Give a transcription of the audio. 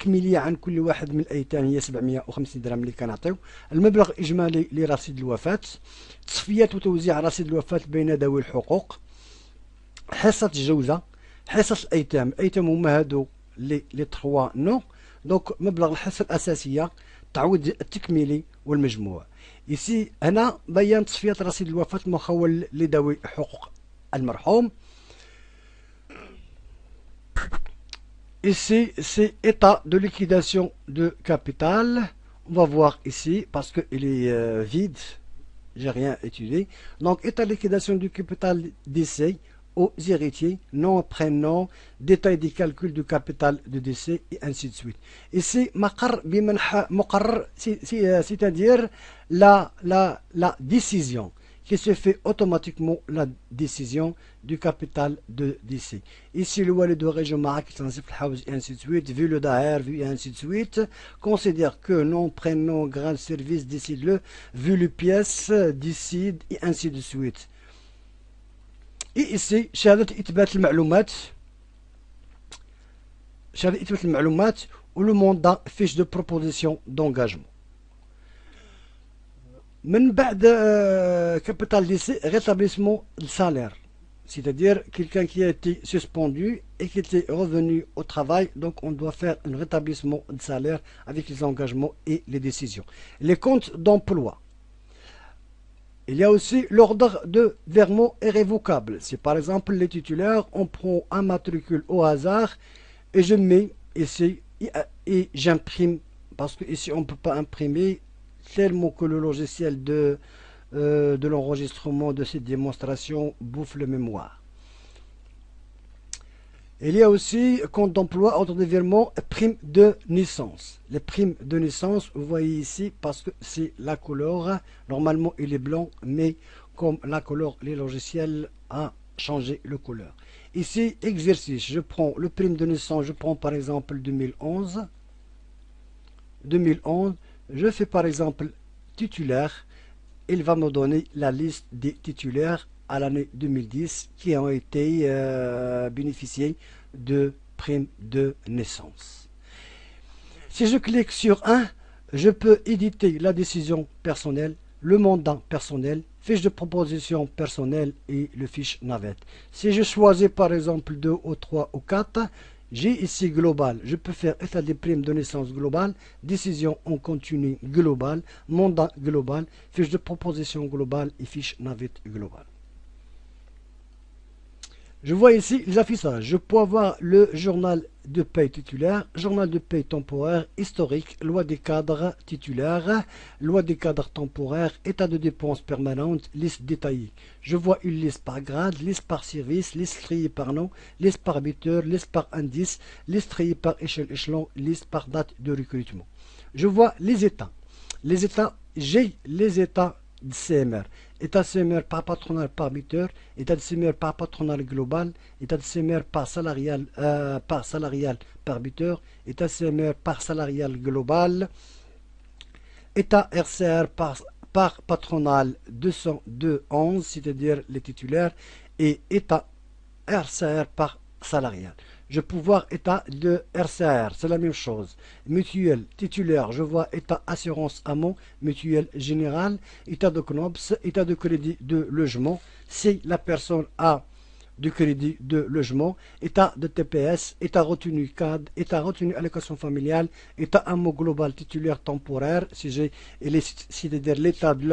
التكميليه عن كل واحد من الايتام هي 750 درهم اللي كنعطيو. المبلغ الاجمالي لرصيد الوفاه، تصفيه وتوزيع رصيد الوفاه بين ذوي الحقوق، حصه الجوزه، حصص الايتام. الايتام هما هادو لي 3 نو. دونك مبلغ الحصه الاساسيه، التعويض التكميلي والمجموع. يسي هنا بيان تصفيه رصيد الوفاه المخول لذوي حقوق المرحوم. Ici, c'est état de liquidation de capital. On va voir ici, parce qu'il est vide, j'ai rien étudié. Donc, état de liquidation du capital décès aux héritiers, nom, prénom, détail des calculs du capital de décès, et ainsi de suite. Ici, c'est-à-dire la décision qui se fait automatiquement, la décision du capital de décès. Ici, le walid de région Marak, et ainsi de suite, vu le daher, vu et ainsi de suite, considère que nom, prénom, grade, service, décide-le, vu le pièce, décide, et ainsi de suite. Et ici, شهادة إثبات المعلومات، شهادة إثبات المعلومات ou le mandat fiche de proposition d'engagement. من بعد capital décès, rétablissement de salaire, c'est-à-dire quelqu'un qui a été suspendu et qui était revenu au travail, donc on doit faire un rétablissement de salaire avec les engagements et les décisions. Les comptes d'emploi. Il y a aussi l'ordre de virement irrévocable. Si par exemple les titulaires, on prend un matricule au hasard et je mets ici et j'imprime, parce que ici on ne peut pas imprimer tellement que le logiciel de l'enregistrement de cette démonstration bouffe le mémoire. Il y a aussi compte d'emploi, ordre de virement, prime de naissance. Les primes de naissance, vous voyez ici, parce que c'est la couleur. Normalement, il est blanc, mais comme la couleur, les logiciels a changé le couleur. Ici, exercice, je prends le prime de naissance, je prends par exemple 2011. 2011, je fais par exemple titulaire. Il va me donner la liste des titulaires à l'année 2010 qui ont été bénéficiés de primes de naissance. Si je clique sur 1, je peux éditer la décision personnelle, le mandat personnel, fiche de proposition personnelle et le fiche navette. Si je choisis par exemple 2 ou 3 ou 4, j'ai ici global. Je peux faire état des primes de naissance globale, décision en continu global, mandat global, fiche de proposition globale et fiche navette globale. Je vois ici les affichages. Je peux avoir le journal de paie titulaire, journal de paie temporaire, historique, loi des cadres titulaires, loi des cadres temporaires, état de dépenses permanentes, liste détaillée. Je vois une liste par grade, liste par service, liste triée par nom, liste par habiteur, liste par indice, liste triée par échelon, liste par date de recrutement. Je vois les états. Les états, j'ai les états de CMR. État de CMR par patronal par habiteur, état de CMR par patronal global, état de CMR par salarial par habiteur, état de CMR par salarial global, état RCR par patronal 202.11, c'est-à-dire les titulaires, et état RCR par salarial. Je peux voir état de RCR, c'est la même chose. Mutuelle titulaire, je vois état assurance amont, mutuelle générale, état de CNOPS, état de crédit de logement, si la personne a du crédit de logement, état de TPS, état retenu CAD, état retenu allocation familiale, état amont global titulaire temporaire, c'est-à-dire l'état de la